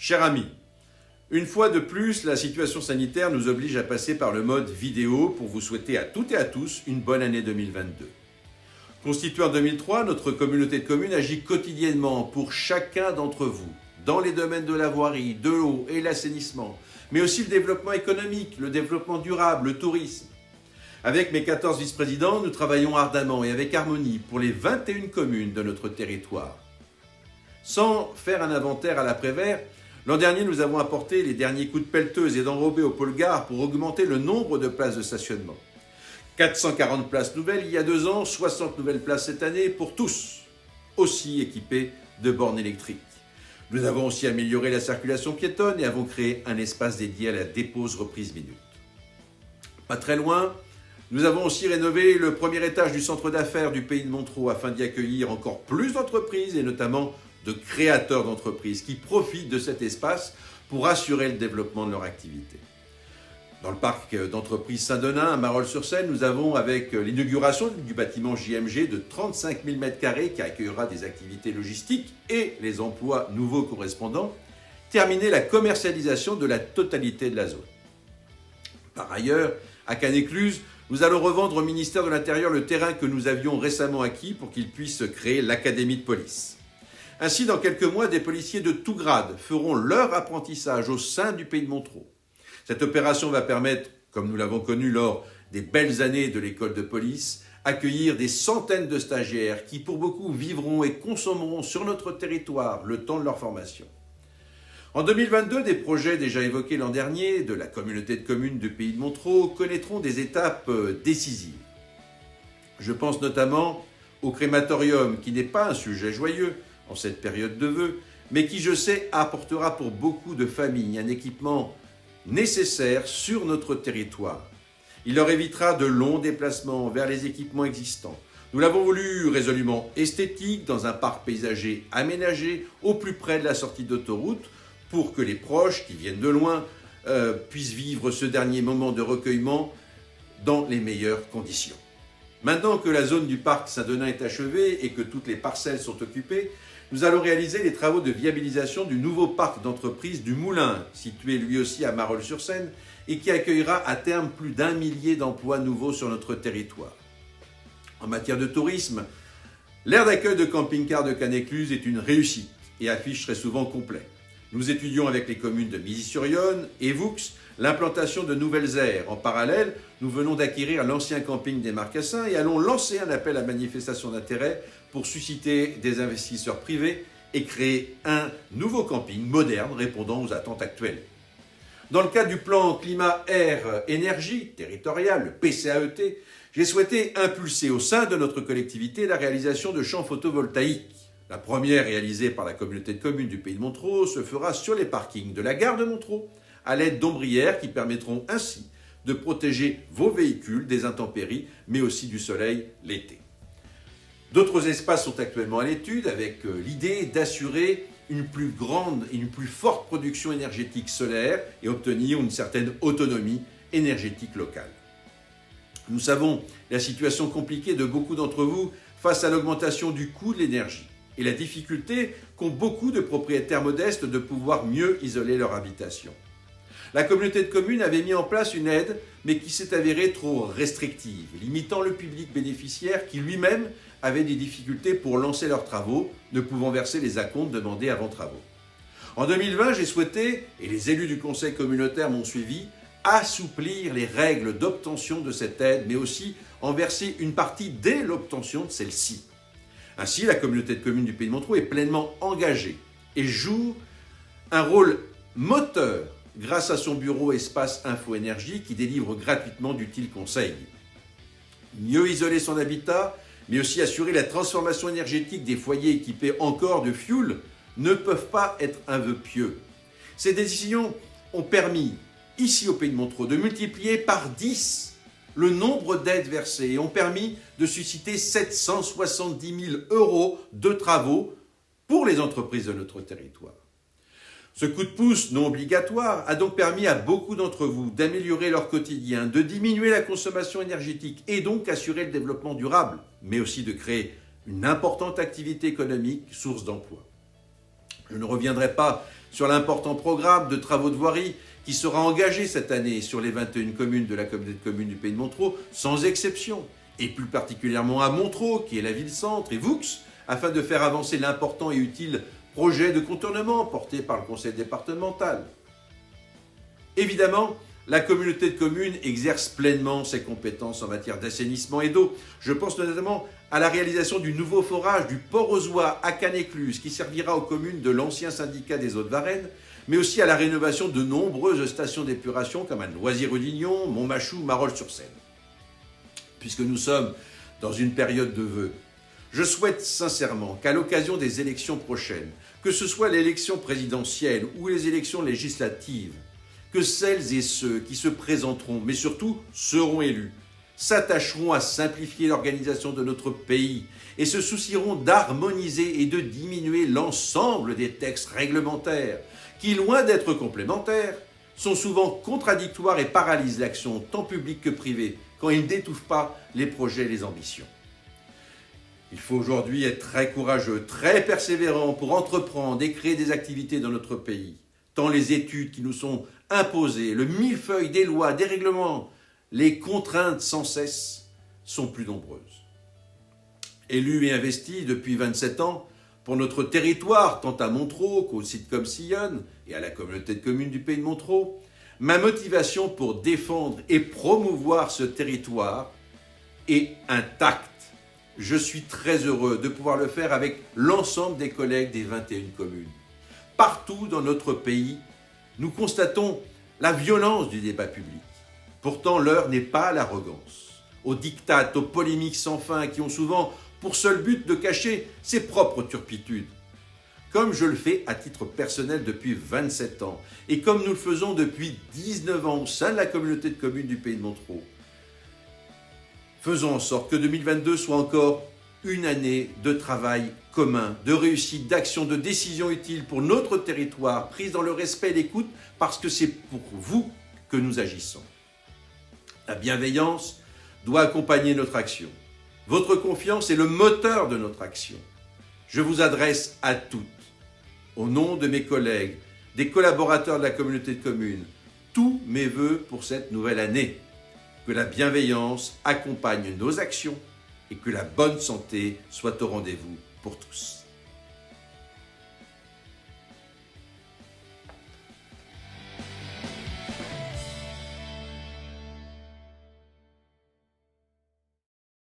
Chers amis, une fois de plus, la situation sanitaire nous oblige à passer par le mode vidéo pour vous souhaiter à toutes et à tous une bonne année 2022. Constituée en 2003, notre communauté de communes agit quotidiennement pour chacun d'entre vous, dans les domaines de la voirie, de l'eau et l'assainissement, mais aussi le développement économique, le développement durable, le tourisme. Avec mes 14 vice-présidents, nous travaillons ardemment et avec harmonie pour les 21 communes de notre territoire. Sans faire un inventaire à l'après-vert, l'an dernier, nous avons apporté les derniers coups de pelleteuse et d'enrobé au pôle gare pour augmenter le nombre de places de stationnement. 440 places nouvelles il y a 2 ans, 60 nouvelles places cette année pour tous, aussi équipés de bornes électriques. Nous avons aussi amélioré la circulation piétonne et avons créé un espace dédié à la dépose reprise minute. Pas très loin, nous avons aussi rénové le premier étage du centre d'affaires du Pays de Montreux afin d'y accueillir encore plus d'entreprises et notamment de créateurs d'entreprises qui profitent de cet espace pour assurer le développement de leur activité. Dans le parc d'entreprises Saint-Denis, à Marolles-sur-Seine, nous avons, avec l'inauguration du bâtiment JMG de 35 000 m² qui accueillera des activités logistiques et les emplois nouveaux correspondants, terminé la commercialisation de la totalité de la zone. Par ailleurs, à Cannes-Écluse, nous allons revendre au ministère de l'Intérieur le terrain que nous avions récemment acquis pour qu'il puisse créer l'académie de police. Ainsi, dans quelques mois, des policiers de tout grade feront leur apprentissage au sein du Pays de Montreux. Cette opération va permettre, comme nous l'avons connu lors des belles années de l'école de police, accueillir des centaines de stagiaires qui, pour beaucoup, vivront et consommeront sur notre territoire le temps de leur formation. En 2022, des projets déjà évoqués l'an dernier de la communauté de communes du Pays de Montreux connaîtront des étapes décisives. Je pense notamment au crématorium, qui n'est pas un sujet joyeux en cette période de vœux, mais qui, je sais, apportera pour beaucoup de familles un équipement nécessaire sur notre territoire. Il leur évitera de longs déplacements vers les équipements existants. Nous l'avons voulu résolument esthétique, dans un parc paysager aménagé, au plus près de la sortie d'autoroute, pour que les proches qui viennent de loin puissent vivre ce dernier moment de recueillement dans les meilleures conditions. Maintenant que la zone du parc Saint-Denis est achevée et que toutes les parcelles sont occupées, nous allons réaliser les travaux de viabilisation du nouveau parc d'entreprise du Moulin, situé lui aussi à Marolles-sur-Seine, et qui accueillera à terme plus d'1 millier d'emplois nouveaux sur notre territoire. En matière de tourisme, l'aire d'accueil de camping-car de Cannes-Écluse est une réussite et affiche très souvent complet. Nous étudions avec les communes de Milly-sur-Yonne et Vaux l'implantation de nouvelles aires. En parallèle, nous venons d'acquérir l'ancien camping des Marcassins et allons lancer un appel à manifestation d'intérêt pour susciter des investisseurs privés et créer un nouveau camping moderne répondant aux attentes actuelles. Dans le cadre du plan climat-air-énergie territorial, le PCAET, j'ai souhaité impulser au sein de notre collectivité la réalisation de champs photovoltaïques. La première, réalisée par la communauté de communes du Pays de Montreux, se fera sur les parkings de la gare de Montreux, à l'aide d'ombrières qui permettront ainsi de protéger vos véhicules des intempéries, mais aussi du soleil l'été. D'autres espaces sont actuellement à l'étude avec l'idée d'assurer une plus grande et une plus forte production énergétique solaire et obtenir une certaine autonomie énergétique locale. Nous savons la situation compliquée de beaucoup d'entre vous face à l'augmentation du coût de l'énergie et la difficulté qu'ont beaucoup de propriétaires modestes de pouvoir mieux isoler leur habitation. La communauté de communes avait mis en place une aide, mais qui s'est avérée trop restrictive, limitant le public bénéficiaire qui lui-même avait des difficultés pour lancer leurs travaux, ne pouvant verser les acomptes demandés avant travaux. En 2020, j'ai souhaité, et les élus du conseil communautaire m'ont suivi, assouplir les règles d'obtention de cette aide, mais aussi en verser une partie dès l'obtention de celle-ci. Ainsi, la communauté de communes du Pays de Montreux est pleinement engagée et joue un rôle moteur grâce à son bureau Espace Info Énergie qui délivre gratuitement d'utiles conseils. Mieux isoler son habitat, mais aussi assurer la transformation énergétique des foyers équipés encore de fioul ne peuvent pas être un vœu pieux. Ces décisions ont permis, ici au Pays de Montreux, de multiplier par 10 le nombre d'aides versées et ont permis de susciter 770 000 € de travaux pour les entreprises de notre territoire. Ce coup de pouce non obligatoire a donc permis à beaucoup d'entre vous d'améliorer leur quotidien, de diminuer la consommation énergétique et donc assurer le développement durable, mais aussi de créer une importante activité économique, source d'emploi. Je ne reviendrai pas sur l'important programme de travaux de voirie qui sera engagé cette année sur les 21 communes de la communauté de communes du Pays de Montereau, sans exception, et plus particulièrement à Montereau, qui est la ville-centre, et Vaux, afin de faire avancer l'important et utile projet de contournement porté par le conseil départemental. Évidemment, la communauté de communes exerce pleinement ses compétences en matière d'assainissement et d'eau. Je pense notamment à la réalisation du nouveau forage du Port-aux-Oies à Cannes-Écluse, qui servira aux communes de l'ancien syndicat des Hauts-de-Varennes, mais aussi à la rénovation de nombreuses stations d'épuration comme à Noisy-Rudignon, Montmachou, Marolles-sur-Seine. Puisque nous sommes dans une période de vœux, je souhaite sincèrement qu'à l'occasion des élections prochaines, que ce soit l'élection présidentielle ou les élections législatives, que celles et ceux qui se présenteront, mais surtout seront élus, s'attacheront à simplifier l'organisation de notre pays et se soucieront d'harmoniser et de diminuer l'ensemble des textes réglementaires qui, loin d'être complémentaires, sont souvent contradictoires et paralysent l'action tant publique que privée quand ils n'étouffent pas les projets et les ambitions. Il faut aujourd'hui être très courageux, très persévérant pour entreprendre et créer des activités dans notre pays, tant les études qui nous sont imposées, le millefeuille des lois, des règlements, les contraintes sans cesse sont plus nombreuses. Élu et investi depuis 27 ans pour notre territoire, tant à Montereau qu'au sitcom Sillonne et à la communauté de communes du Pays de Montereau, ma motivation pour défendre et promouvoir ce territoire est intacte. Je suis très heureux de pouvoir le faire avec l'ensemble des collègues des 21 communes. Partout dans notre pays, nous constatons la violence du débat public. Pourtant, l'heure n'est pas à l'arrogance, aux diktats, aux polémiques sans fin qui ont souvent pour seul but de cacher ses propres turpitudes. Comme je le fais à titre personnel depuis 27 ans et comme nous le faisons depuis 19 ans au sein de la communauté de communes du Pays de Montereau, faisons en sorte que 2022 soit encore une année de travail commun, de réussite, d'action, de décisions utiles pour notre territoire, prises dans le respect et l'écoute, parce que c'est pour vous que nous agissons. La bienveillance doit accompagner notre action. Votre confiance est le moteur de notre action. Je vous adresse à toutes, au nom de mes collègues, des collaborateurs de la communauté de communes, tous mes vœux pour cette nouvelle année. Que la bienveillance accompagne nos actions et que la bonne santé soit au rendez-vous pour tous.